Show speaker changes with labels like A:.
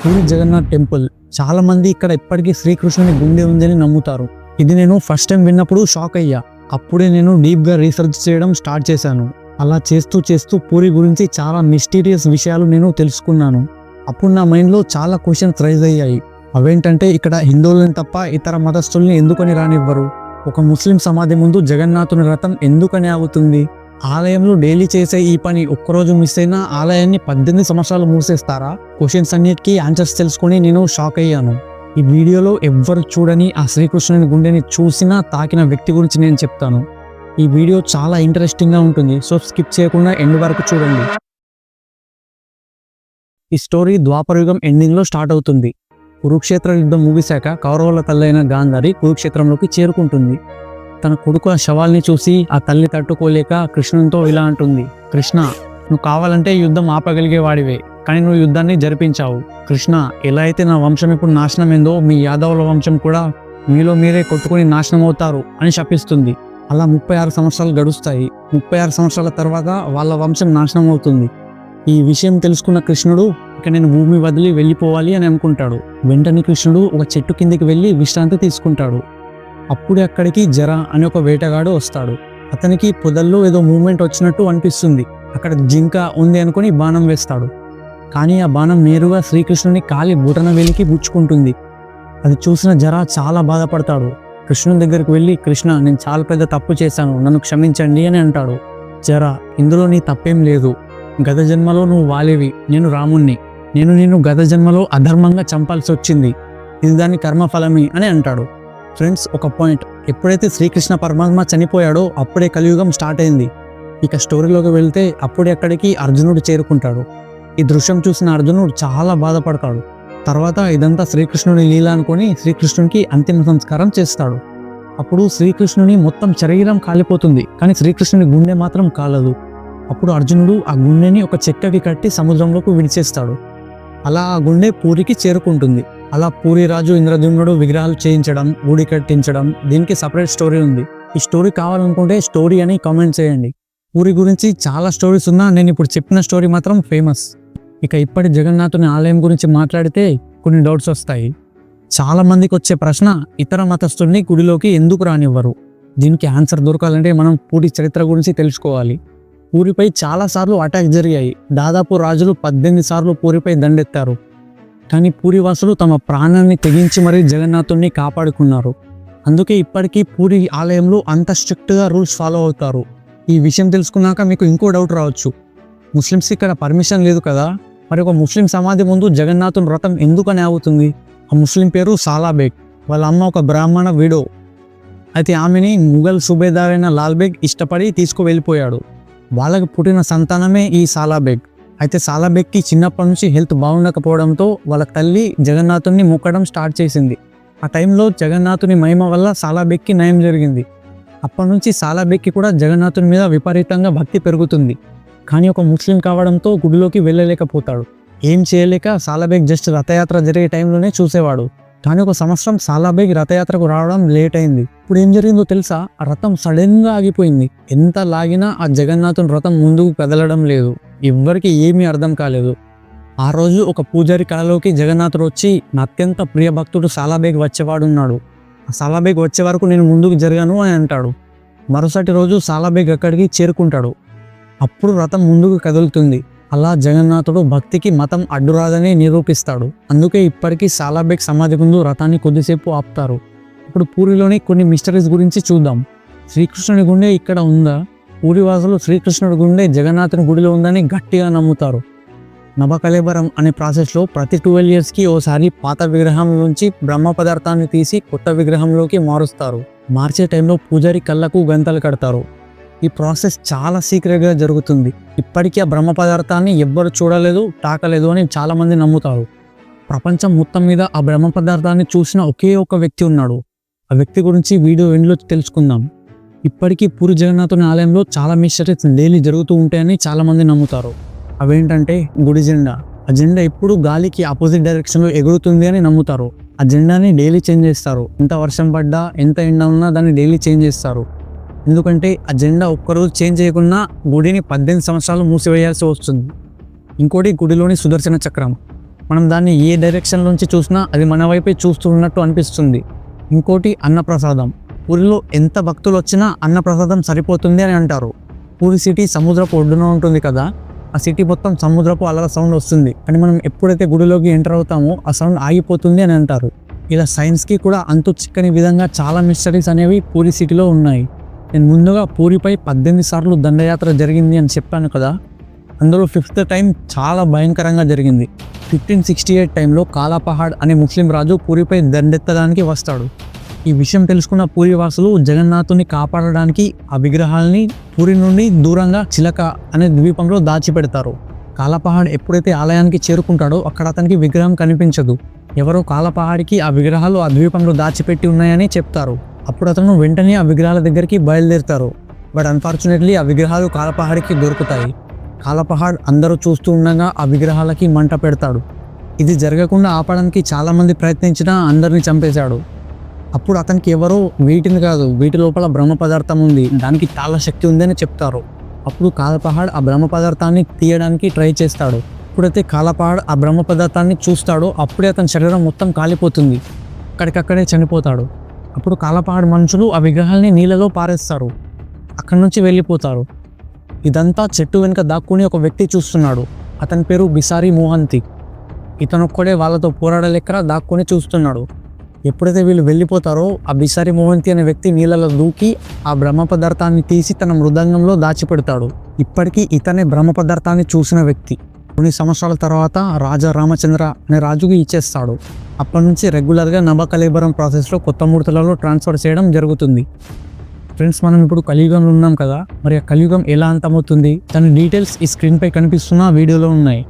A: Puri Jagannadh temple. చాలా మంది ఇక్కడ ఇప్పటికీ శ్రీకృష్ణుని గుండె ఉందని నమ్ముతారు. ఇది నేను ఫస్ట్ టైం విన్నప్పుడు షాక్ అయ్యా. అప్పుడే నేను డీప్గా రీసెర్చ్ చేయడం స్టార్ట్ చేశాను. అలా చేస్తూ చేస్తూ పూరి గురించి చాలా మిస్టీరియస్ విషయాలు నేను తెలుసుకున్నాను. అప్పుడు నా మైండ్లో చాలా క్వశ్చన్స్ రైజ్ అయ్యాయి. అవేంటంటే, ఇక్కడ హిందువులను తప్ప ఇతర మతస్థుల్ని ఎందుకని రానివ్వరు? ఒక ముస్లిం సమాధి ముందు జగన్నాథుని రథం ఎందుకని ఆగుతుంది? ఆలయంలో డైలీ చేసే ఈ పని ఒక్కరోజు మిస్ అయినా ఆలయాన్ని 18 సంవత్సరాలు మూసేస్తారా? క్వశ్చన్స్ అన్నిటికీ ఆన్సర్స్ తెలుసుకొని నేను షాక్ అయ్యాను. ఈ వీడియోలో ఎవ్వరు చూడని ఆ శ్రీకృష్ణుని గుండెని చూసినా తాకిన వ్యక్తి గురించి నేను చెప్తాను. ఈ వీడియో చాలా ఇంట్రెస్టింగ్గా ఉంటుంది, సో స్కిప్ చేయకుండా ఎండ్ వరకు చూడండి. ఈ స్టోరీ ద్వాపరయుగం ఎండింగ్లో స్టార్ట్ అవుతుంది. కురుక్షేత్ర యుద్ధం ముగిశాక కౌరవుల తల్లైన గాంధారి కురుక్షేత్రంలోకి చేరుకుంటుంది. తన కొడుకుల శవాల్ని చూసి ఆ తల్లి తట్టుకోలేక కృష్ణునితో ఇలా అంటుంది, కృష్ణ, నువ్వు కావాలంటే యుద్ధం ఆపగలిగే వాడివే, కానీ నువ్వు యుద్ధాన్ని జరిపించావు. కృష్ణ, ఎలా అయితే నా వంశం ఇప్పుడు నాశనమైందో మీ యాదవుల వంశం కూడా మీలో మీరే కొట్టుకుని నాశనం అవుతారు అని శపిస్తుంది. అలా 36 సంవత్సరాలు గడుస్తాయి. 36 సంవత్సరాల తర్వాత వాళ్ళ వంశం నాశనం అవుతుంది. ఈ విషయం తెలుసుకున్న కృష్ణుడు ఇక నేను భూమి వదిలి వెళ్ళిపోవాలి అని అనుకుంటాడు. వెంటనే కృష్ణుడు ఒక చెట్టు కిందికి వెళ్ళి విశ్రాంతి తీసుకుంటాడు. అప్పుడే అక్కడికి జర అనే ఒక వేటగాడు వస్తాడు. అతనికి పొదల్లో ఏదో మూమెంట్ వచ్చినట్టు అనిపిస్తుంది. అక్కడ జింక ఉంది అనుకుని బాణం వేస్తాడు. కానీ ఆ బాణం నేరుగా శ్రీకృష్ణుని కాలి బుటన వేలికి గుచ్చుకుంటుంది. అది చూసిన జర చాలా బాధపడతాడు. కృష్ణుని దగ్గరికి వెళ్ళి, కృష్ణ, నేను చాలా పెద్ద తప్పు చేశాను, నన్ను క్షమించండి అని అంటాడు. జర, ఇందులో నీ తప్పేం లేదు. గత జన్మలో నువ్వు వాలివి, నేను రాముణ్ణి. నేను నిన్ను గత జన్మలో అధర్మంగా చంపాల్సి వచ్చింది. ఇది దాని కర్మఫలమే అని అంటాడు. ఫ్రెండ్స్, ఒక పాయింట్, ఎప్పుడైతే శ్రీకృష్ణ పరమాత్మ చనిపోయాడో అప్పుడే కలియుగం స్టార్ట్ అయింది. ఇక స్టోరీలోకి వెళ్తే అప్పుడే అక్కడికి అర్జునుడు చేరుకుంటాడు. ఈ దృశ్యం చూసిన అర్జునుడు చాలా బాధపడతాడు. తర్వాత ఇదంతా శ్రీకృష్ణుని లీల అనుకొని శ్రీకృష్ణునికి అంతిమ సంస్కారం చేస్తాడు. అప్పుడు శ్రీకృష్ణుని మొత్తం శరీరం కాలిపోతుంది, కానీ శ్రీకృష్ణుని గుండె మాత్రం కాలదు. అప్పుడు అర్జునుడు ఆ గుండెని ఒక చెక్కకి కట్టి సముద్రంలోకి విడిచేస్తాడు. అలా ఆ గుండె పూరికి చేరుకుంటుంది. అలా పూరి రాజు ఇంద్రద్యుమ్నుడు విగ్రహాలు చేయించడం, గుడి కట్టించడం, దీనికి సపరేట్ స్టోరీ ఉంది. ఈ స్టోరీ కావాలనుకుంటే స్టోరీ అని కామెంట్ చేయండి. పూరి గురించి చాలా స్టోరీస్ ఉన్నా నేను ఇప్పుడు చెప్పిన స్టోరీ మాత్రం ఫేమస్. ఇక ఇప్పటి జగన్నాథుని ఆలయం గురించి మాట్లాడితే కొన్ని డౌట్స్ వస్తాయి. చాలా మందికి వచ్చే ప్రశ్న, ఇతర మతస్థుల్ని గుడిలోకి ఎందుకు రానివ్వరు? దీనికి ఆన్సర్ దొరకాలంటే మనం పూరి చరిత్ర గురించి తెలుసుకోవాలి. పూరిపై చాలాసార్లు అటాక్ జరిగాయి. దాదాపు రాజులు 18 సార్లు పూరిపై దండెత్తారు. కానీ పూరి వాసులు తమ ప్రాణాన్ని తెగించి మరీ జగన్నాథుని కాపాడుకున్నారు. అందుకే ఇప్పటికీ పూరి ఆలయంలో అంత స్ట్రిక్ట్గా రూల్స్ ఫాలో అవుతారు. ఈ విషయం తెలుసుకున్నాక మీకు ఇంకో డౌట్ రావచ్చు, ముస్లిమ్స్కి ఇక్కడ పర్మిషన్ లేదు కదా, మరి ఒక ముస్లిం సమాధి ముందు జగన్నాథుని వ్రతం ఎందుకని ఆగుతుంది? ఆ ముస్లిం పేరు సాలాబేగ్. వాళ్ళ అమ్మ ఒక బ్రాహ్మణ విడో. అయితే ఆమెని ముఘల్ సుబేదార్ అయిన లాల్బేగ్ ఇష్టపడి తీసుకువెళ్ళిపోయాడు. వాళ్ళకి పుట్టిన సంతానమే ఈ సాలాబేగ్. అయితే సాలాబేగ్కి చిన్నప్పటి నుంచి హెల్త్ బాగుండకపోవడంతో వాళ్ళ తల్లి జగన్నాథుని మొక్కడం స్టార్ట్ చేసింది. ఆ టైంలో జగన్నాథుని మహిమ వల్ల సాలాబేగ్కి నయం జరిగింది. అప్పటి నుంచి సాలాబేగ్కి కూడా జగన్నాథుని మీద విపరీతంగా భక్తి పెరుగుతుంది. కానీ ఒక ముస్లిం కావడంతో గుడిలోకి వెళ్ళలేకపోతాడు. ఏం చేయలేక సాలాబేగ్ జస్ట్ రథయాత్ర జరిగే టైంలోనే చూసేవాడు. కానీ ఒక సంవత్సరం సాలాబేగ్ రథయాత్రకు రావడం లేట్ అయింది. ఇప్పుడు ఏం జరిగిందో తెలుసా? ఆ రథం సడన్గా ఆగిపోయింది. ఎంత లాగినా ఆ జగన్నాథుని రథం ముందుకు కదలడం లేదు. ఎవ్వరికి ఏమీ అర్థం కాలేదు. ఆ రోజు ఒక పూజారి కళలోకి జగన్నాథుడు వచ్చి, నా అత్యంత ప్రియ భక్తుడు సాలాబేగ్ వచ్చేవాడున్నాడు, ఆ సాలాబేగ్ వచ్చే వరకు నేను ముందుకు జరగను అని అంటాడు. మరుసటి రోజు సాలాబేగ్ అక్కడికి చేరుకుంటాడు. అప్పుడు రథం ముందుకు కదులుతుంది. అలా జగన్నాథుడు భక్తికి మతం అడ్డురాదని నిరూపిస్తాడు. అందుకే ఇప్పటికీ సాలాబేగ్ సమాధి ముందు రథాన్ని కొద్దిసేపు ఆపుతారు. ఇప్పుడు పూరిలోని కొన్ని మిస్టరీస్ గురించి చూద్దాం. శ్రీకృష్ణుడి గుండె ఇక్కడ ఉందా? పూరివాసులు శ్రీకృష్ణుడి గుండె జగన్నాథుని గుడిలో ఉందని గట్టిగా నమ్ముతారు. నవకళేబరం అనే ప్రాసెస్లో ప్రతి 12 yearsకి ఓసారి పాత విగ్రహం నుంచి బ్రహ్మ పదార్థాన్ని తీసి కొత్త విగ్రహంలోకి మారుస్తారు. మార్చే టైంలో పూజారి కళ్ళకు గంతలు కడతారు. ఈ ప్రాసెస్ చాలా సీక్రెట్గా జరుగుతుంది. ఇప్పటికీ ఆ బ్రహ్మ పదార్థాన్ని ఎవ్వరు చూడలేదు, తాకలేదు అని చాలామంది నమ్ముతారు. ప్రపంచం మొత్తం మీద ఆ బ్రహ్మ పదార్థాన్ని చూసిన ఒకే ఒక వ్యక్తి ఉన్నాడు. ఆ వ్యక్తి గురించి వీడియో ఎండ్లో తెలుసుకుందాం. ఇప్పటికీ పూరి జగన్నాథుని ఆలయంలో చాలా మిస్టరీస్ డైలీ జరుగుతూ ఉంటాయని చాలామంది నమ్ముతారు. అవేంటంటే, గుడి జెండా. ఆ జెండా ఎప్పుడు గాలికి ఆపోజిట్ డైరెక్షన్లో ఎగురుతుంది అని నమ్ముతారు. ఆ జెండాని డైలీ చేంజ్ చేస్తారు. ఎంత వర్షం పడ్డా, ఎంత ఎండ ఉన్నా దాన్ని డైలీ చేంజ్ చేస్తారు. ఎందుకంటే ఆ జెండా ఒక్కరోజు చేంజ్ చేయకుండా గుడిని 18 సంవత్సరాలు మూసివేయాల్సి వస్తుంది. ఇంకోటి గుడిలోని సుదర్శన చక్రం. మనం దాన్ని ఏ డైరెక్షన్ నుంచి చూసినా అది మన వైపే చూస్తున్నట్టు అనిపిస్తుంది. ఇంకోటి అన్నప్రసాదం. పూరిలో ఎంత భక్తులు వచ్చినా అన్నప్రసాదం సరిపోతుంది అని అంటారు. పూరి సిటీ సముద్రపు ఒడ్డున ఉంటుంది కదా, ఆ సిటీ మొత్తం సముద్రపు అలల సౌండ్ వస్తుంది. కానీ మనం ఎప్పుడైతే గుడిలోకి ఎంటర్ అవుతామో ఆ సౌండ్ ఆగిపోతుంది అని అంటారు. ఇలా సైన్స్కి కూడా అంతు చిక్కని విధంగా చాలా మిస్టరీస్ అనేవి పూరి సిటీలో ఉన్నాయి. నేను ముందుగా పూరిపై 18 సార్లు దండయాత్ర జరిగింది అని చెప్పాను కదా, అందులో 5th టైం చాలా భయంకరంగా జరిగింది. 1568 టైంలో కాలాపహాడ్ అనే ముస్లిం రాజు పూరిపై దండెత్తడానికి వస్తాడు. ఈ విషయం తెలుసుకున్న పూరి వాసులు జగన్నాథుని కాపాడడానికి ఆ విగ్రహాలని పూరి నుండి దూరంగా చిలక అనే ద్వీపంలో దాచిపెడతారు. కాలాపహాడ్ ఎప్పుడైతే ఆలయానికి చేరుకుంటాడో అక్కడ అతనికి విగ్రహం కనిపించదు. ఎవరో కాలాపహాడికి ఆ విగ్రహాలు ఆ ద్వీపంలో దాచిపెట్టి ఉన్నాయని చెప్తారు. అప్పుడు అతను వెంటనే ఆ విగ్రహాల దగ్గరికి బయలుదేరుతారు. బట్ అన్ఫార్చునేట్లీ ఆ విగ్రహాలు కాలాపహాడికి దొరుకుతాయి. కాలాపహాడ్ అందరూ చూస్తూ ఉండగా ఆ విగ్రహాలకి మంట పెడతాడు. ఇది జరగకుండా ఆపడానికి చాలామంది ప్రయత్నించినా అందరినీ చంపేశాడు. అప్పుడు అతనికి ఎవరో వీటిని కాదు, వీటి లోపల బ్రహ్మ పదార్థం ఉంది, దానికి చాలా శక్తి ఉందని చెప్తారు. అప్పుడు కాలాపహాడ్ ఆ బ్రహ్మ పదార్థాన్ని తీయడానికి ట్రై చేస్తాడు. ఎప్పుడైతే కాలాపహాడ్ ఆ బ్రహ్మ పదార్థాన్ని చూస్తాడో అప్పుడే అతని శరీరం మొత్తం కాలిపోతుంది, అక్కడికక్కడే చనిపోతాడు. అప్పుడు కాలాపహాడ్ మనుషులు ఆ విగ్రహాల్ని నీళ్ళలో పారేస్తారు, అక్కడి నుంచి వెళ్ళిపోతారు. ఇదంతా చెట్టు వెనుక దాక్కుని ఒక వ్యక్తి చూస్తున్నాడు. అతని పేరు బిసారి మోహంతి. ఇతనొక్కడే వాళ్ళతో పోరాడలేక దాక్కుని చూస్తున్నాడు. ఎప్పుడైతే వీళ్ళు వెళ్ళిపోతారో ఆ బిసారి మోహంతి అనే వ్యక్తి నీళ్ళలో దూకి ఆ బ్రహ్మ పదార్థాన్ని తీసి తన మృదంగంలో దాచిపెడతాడు. ఇప్పటికీ ఇతనే బ్రహ్మ పదార్థాన్ని చూసిన వ్యక్తి. కొన్ని సంవత్సరాల తర్వాత రాజా రామచంద్ర అనే రాజుకి ఇచ్చేస్తాడు. అప్పటి నుంచి రెగ్యులర్గా నవకళేబరం ప్రాసెస్లో కొత్త మూర్తులలో ట్రాన్స్ఫర్ చేయడం జరుగుతుంది. ఫ్రెండ్స్, మనం ఇప్పుడు కలియుగంలో ఉన్నాం కదా, మరి ఆ కలియుగం ఎలా అంతమవుతుంది, దాని డీటెయిల్స్ ఈ స్క్రీన్పై కనిపిస్తున్న వీడియోలో ఉన్నాయి.